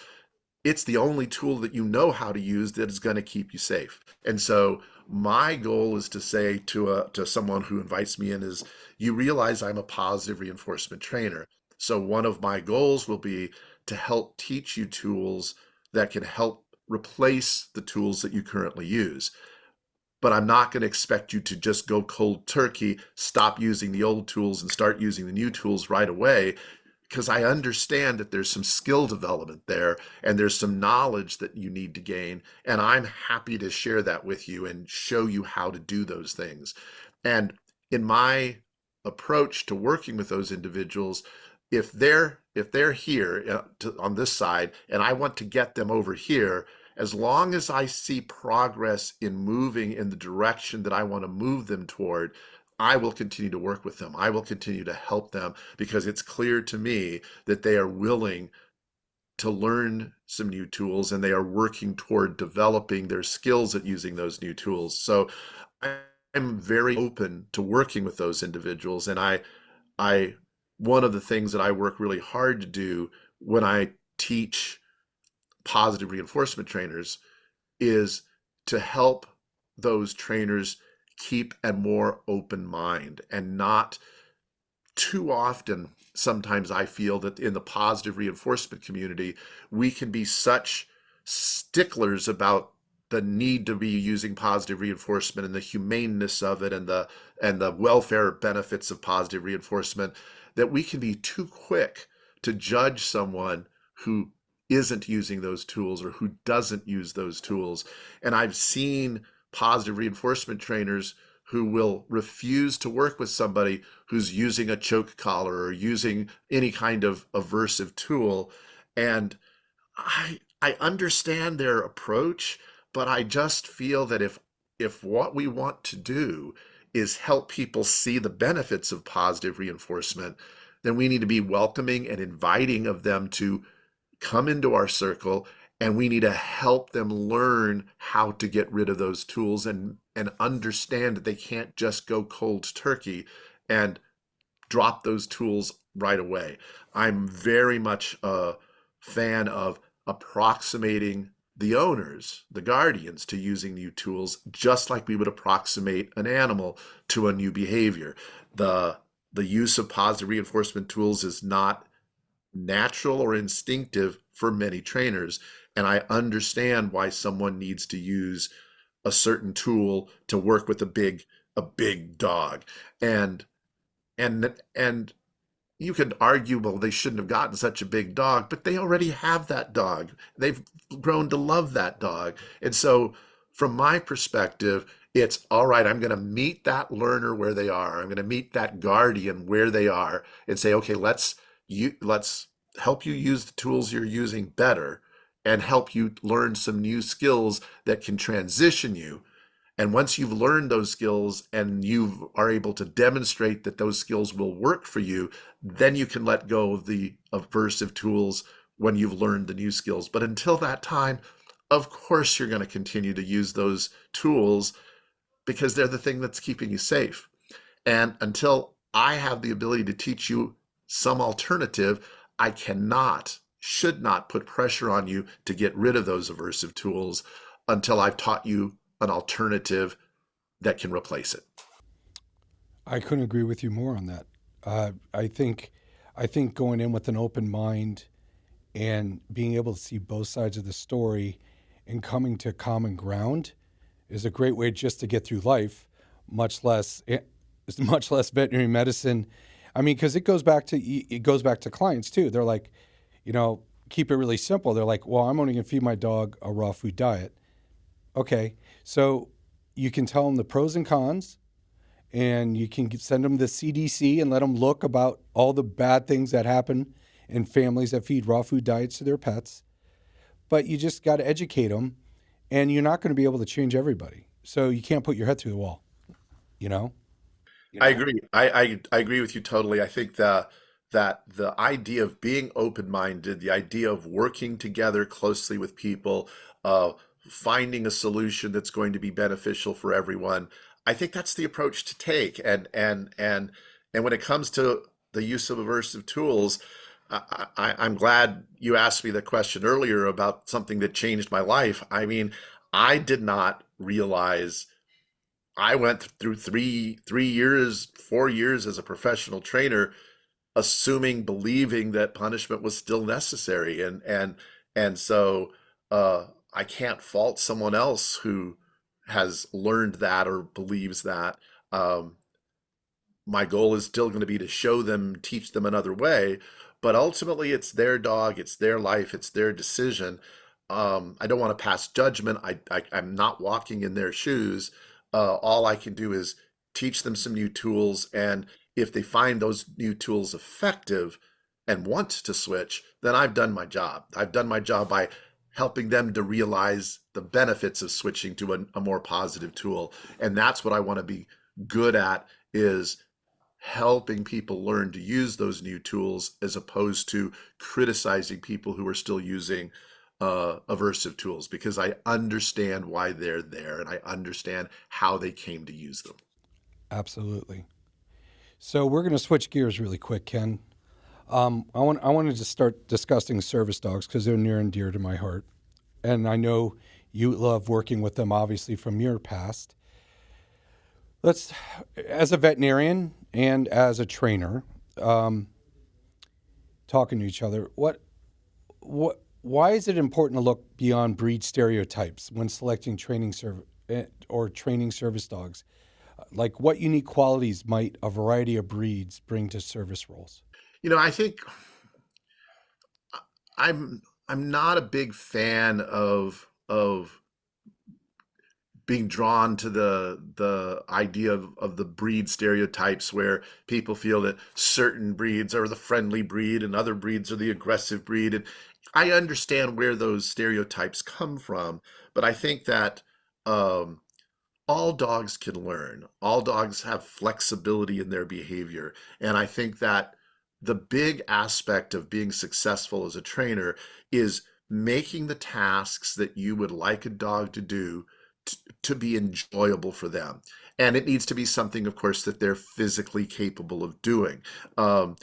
it's the only tool that you know how to use that is going to keep you safe. And so my goal is to say to someone who invites me in is, you realize I'm a positive reinforcement trainer. So one of my goals will be to help teach you tools that can help replace the tools that you currently use. But I'm not going to expect you to just go cold turkey, stop using the old tools and start using the new tools right away, because I understand that there's some skill development there and there's some knowledge that you need to gain. And I'm happy to share that with you and show you how to do those things. And in my approach to working with those individuals, if they're here on this side and I want to get them over here, as long as I see progress in moving in the direction that I want to move them toward, I will continue to work with them. I will continue to help them, because it's clear to me that they are willing to learn some new tools and they are working toward developing their skills at using those new tools. So I'm very open to working with those individuals. And I, one of the things that I work really hard to do when I teach positive reinforcement trainers is to help those trainers keep a more open mind. And not too often, sometimes I feel that in the positive reinforcement community, we can be such sticklers about the need to be using positive reinforcement and the humaneness of it and the welfare benefits of positive reinforcement, that we can be too quick to judge someone who isn't using those tools or who doesn't use those tools. And I've seen positive reinforcement trainers who will refuse to work with somebody who's using a choke collar or using any kind of aversive tool. And I understand their approach, but I just feel that if what we want to do is help people see the benefits of positive reinforcement, then we need to be welcoming and inviting of them to come into our circle, and we need to help them learn how to get rid of those tools and understand that they can't just go cold turkey and drop those tools right away. I'm very much a fan of approximating the owners, the guardians, to using new tools, just like we would approximate an animal to a new behavior. The use of positive reinforcement tools is not natural or instinctive for many trainers. And I understand why someone needs to use a certain tool to work with a big dog. And and you could argue, well, they shouldn't have gotten such a big dog, but they already have that dog. They've grown to love that dog. And so from my perspective, it's all right, I'm going to meet that learner where they are. I'm going to meet that guardian where they are and say, okay, let's help you use the tools you're using better and help you learn some new skills that can transition you. And once you've learned those skills and you are able to demonstrate that those skills will work for you, then you can let go of the aversive tools when you've learned the new skills. But until that time, of course, you're going to continue to use those tools because they're the thing that's keeping you safe. And until I have the ability to teach you some alternative, I cannot, should not put pressure on you to get rid of those aversive tools until I've taught you an alternative that can replace it. I couldn't agree with you more on that. I think going in with an open mind and being able to see both sides of the story and coming to common ground is a great way just to get through life, much less much less veterinary medicine. I mean, because it goes back to clients too. They're like, you know, keep it really simple. They're like, well, I'm only going to feed my dog a raw food diet. Okay, so you can tell them the pros and cons, and you can send them the CDC and let them look about all the bad things that happen in families that feed raw food diets to their pets. But you just got to educate them, and you're not going to be able to change everybody. So you can't put your head through the wall, you know? I agree. I agree with you totally. I think that the idea of being open-minded, the idea of working together closely with people, uh, finding a solution that's going to be beneficial for everyone, I think that's the approach to take. And when it comes to the use of aversive tools, I'm glad you asked me the question earlier about something that changed my life. I mean, I did not realize I went through 3 years, 4 years as a professional trainer, assuming, believing that punishment was still necessary, and so I can't fault someone else who has learned that or believes that. My goal is still going to be to show them, teach them another way, but ultimately it's their dog, it's their life, it's their decision. I don't want to pass judgment. I'm not walking in their shoes. All I can do is teach them some new tools, and if they find those new tools effective and want to switch, then I've done my job. I've done my job by helping them to realize the benefits of switching to a more positive tool, and that's what I want to be good at, is helping people learn to use those new tools as opposed to criticizing people who are still using aversive tools, because I understand why they're there and I understand how they came to use them. Absolutely. So we're going to switch gears really quick, Ken. I wanted to start discussing service dogs because they're near and dear to my heart, and I know you love working with them, obviously from your past. Let's, as a veterinarian and as a trainer, um, talking to each other, why is it important to look beyond breed stereotypes when selecting or training service dogs? Like, what unique qualities might a variety of breeds bring to service roles? I think I'm I'm not a big fan of being drawn to the idea of the breed stereotypes, where people feel that certain breeds are the friendly breed and other breeds are the aggressive breed. And I understand where those stereotypes come from, but I think that um, all dogs can learn. All dogs have flexibility in their behavior. And I think that the big aspect of being successful as a trainer is making the tasks that you would like a dog to do to be enjoyable for them. And it needs to be something, of course, that they're physically capable of doing. Um,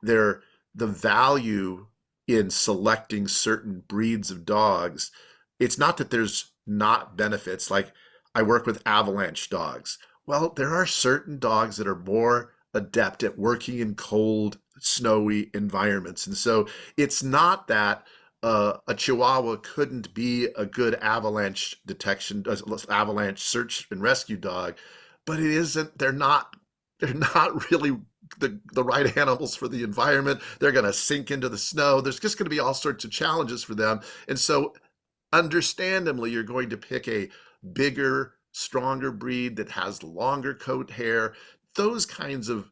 they're, the value in selecting certain breeds of dogs, it's not that there's not benefits. Like, I work with avalanche dogs. Well, there are certain dogs that are more adept at working in cold, snowy environments. And so it's not that a Chihuahua couldn't be a good avalanche detection, avalanche search and rescue dog, but it isn't. They're not really the right animals for the environment. They're going to sink into the snow. There's just going to be all sorts of challenges for them, and so understandably, you're going to pick a bigger, stronger breed that has longer coat hair. Those kinds of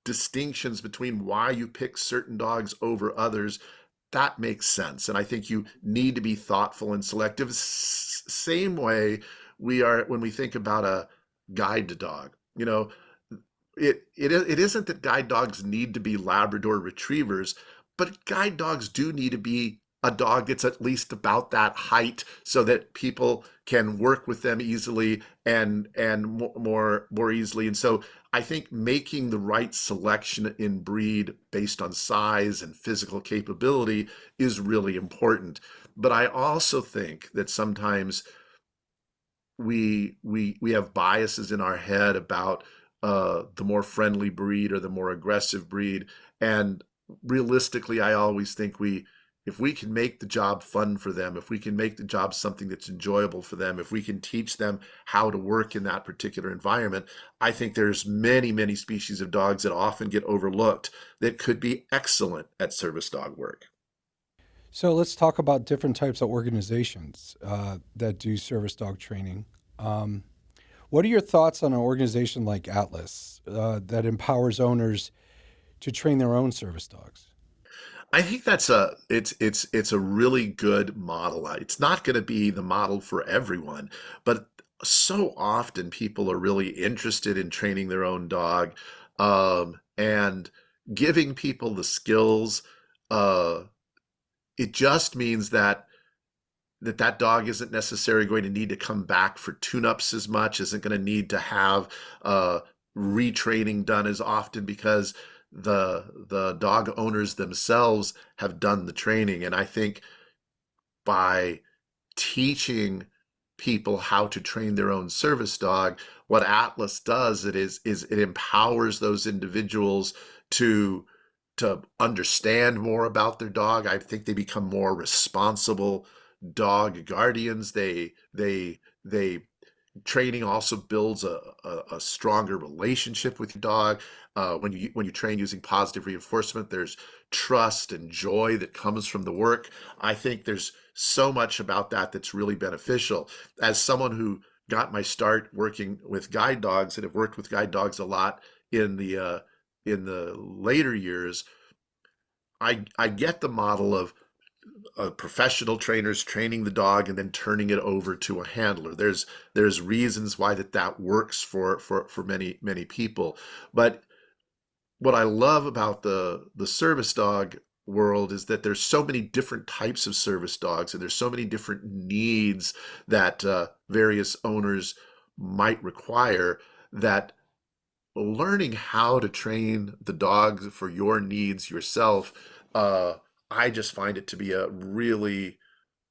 distinctions between why you pick certain dogs over others, that makes sense. And I think you need to be thoughtful and selective. Same way when we think about a guide dog, it isn't that guide dogs need to be Labrador retrievers, but guide dogs do need to be a dog that's at least about that height so that people can work with them easily and more easily. And so I think making the right selection in breed based on size and physical capability is really important. But I also think that sometimes we have biases in our head about the more friendly breed or the more aggressive breed. And realistically, I always think if we can make the job fun for them, if we can make the job something that's enjoyable for them, if we can teach them how to work in that particular environment, I think there's many species of dogs that often get overlooked that could be excellent at service dog work. So let's talk about different types of organizations that do service dog training. Um, what are your thoughts on an organization like Atlas that empowers owners to train their own service dogs? I think it's a really good model. It's not going to be the model for everyone, but so often people are really interested in training their own dog, and giving people the skills. Uh, it just means that dog isn't necessarily going to need to come back for tune-ups as much, isn't going to need to have uh, retraining done as often because the dog owners themselves have done the training. And I think by teaching people how to train their own service dog, what Atlas does is it empowers those individuals to understand more about their dog. I think they become more responsible dog guardians. They training also builds a stronger relationship with your dog. When you train using positive reinforcement, there's trust and joy that comes from the work. I think there's so much about that that's really beneficial. As someone who got my start working with guide dogs and have worked with guide dogs a lot in the later years, I get the model of professional trainers training the dog and then turning it over to a handler. There's reasons why that works for many people. But what I love about the service dog world is that there's so many different types of service dogs and there's so many different needs that various owners might require, that learning how to train the dog for your needs yourself, uh, I just find it to be a really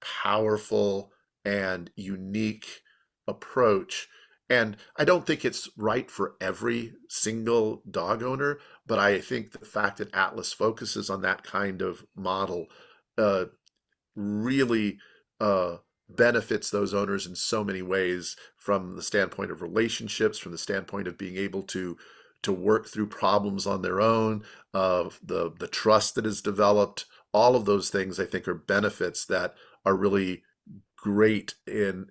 powerful and unique approach. And I don't think it's right for every single dog owner, but I think the fact that Atlas focuses on that kind of model uh, really uh, benefits those owners in so many ways, from the standpoint of relationships, from the standpoint of being able to work through problems on their own, of the trust that is developed. All of those things I think are benefits that are really great in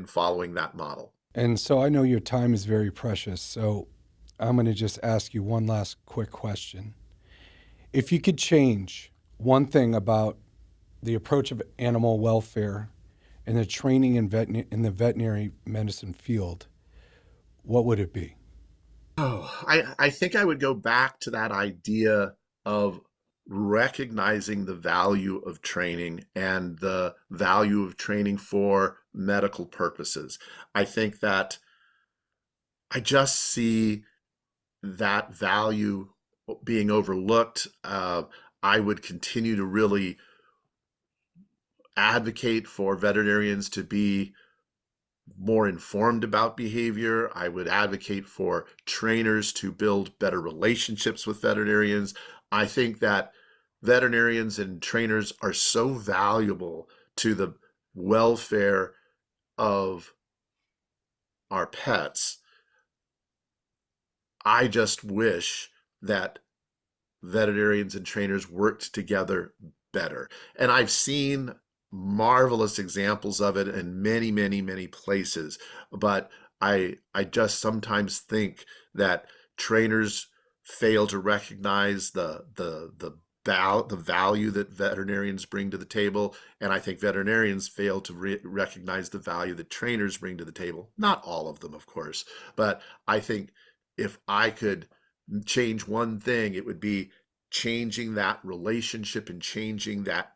following that model. And so I know your time is very precious. So I'm going to just ask you one last quick question. If you could change one thing about the approach of animal welfare and the training in the veterinary medicine field, what would it be? Oh, I think I would go back to that idea of recognizing the value of training and the value of training for medical purposes. I think that I just see that value being overlooked. I would continue to really advocate for veterinarians to be more informed about behavior. I would advocate for trainers to build better relationships with veterinarians. I think that veterinarians and trainers are so valuable to the welfare of our pets. I just wish that veterinarians and trainers worked together better. And I've seen marvelous examples of it in many places. But I just sometimes think that trainers fail to recognize the the value that veterinarians bring to the table, and I think veterinarians fail to recognize the value that trainers bring to the table. Not all of them, of course, but I think if I could change one thing, it would be changing that relationship and changing that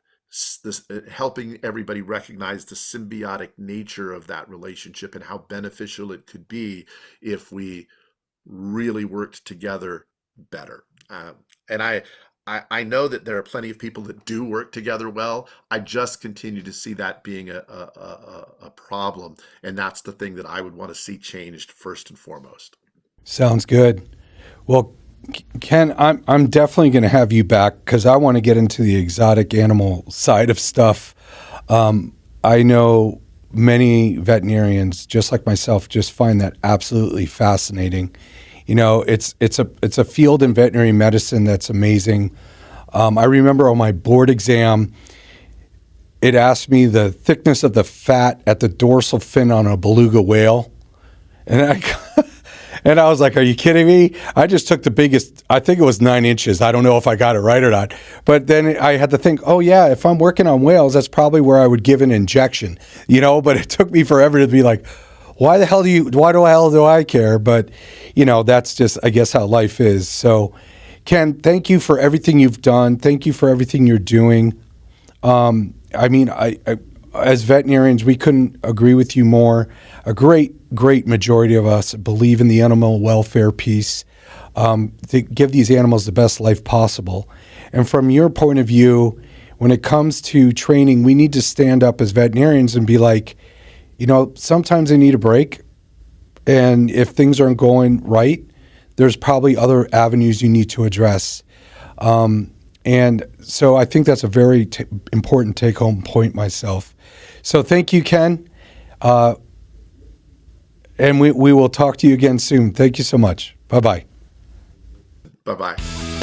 helping everybody recognize the symbiotic nature of that relationship and how beneficial it could be if we really worked together better. And I know that there are plenty of people that do work together well. I just continue to see that being a problem, and that's the thing that I would want to see changed first and foremost. Sounds good. Well, Ken, I'm definitely going to have you back because I want to get into the exotic animal side of stuff. I know many veterinarians, just like myself, just find that absolutely fascinating. You know, it's a field in veterinary medicine that's amazing. I remember on my board exam, it asked me the thickness of the fat at the dorsal fin on a beluga whale, and I was like, "Are you kidding me?" I just took the biggest. I think it was 9 inches. I don't know if I got it right or not. But then I had to think, oh yeah, if I'm working on whales, that's probably where I would give an injection. You know, but it took me forever to be like, why the hell do I care? But, you know, that's just, I guess, how life is. So, Ken, thank you for everything you've done. Thank you for everything you're doing. I mean, I as veterinarians, we couldn't agree with you more. A great majority of us believe in the animal welfare piece, to give these animals the best life possible. And from your point of view, when it comes to training, we need to stand up as veterinarians and be like, you know, sometimes they need a break. And if things aren't going right, there's probably other avenues you need to address. And so I think that's a very important take-home point myself. So thank you, Ken. And we will talk to you again soon. Thank you so much. Bye-bye. Bye-bye.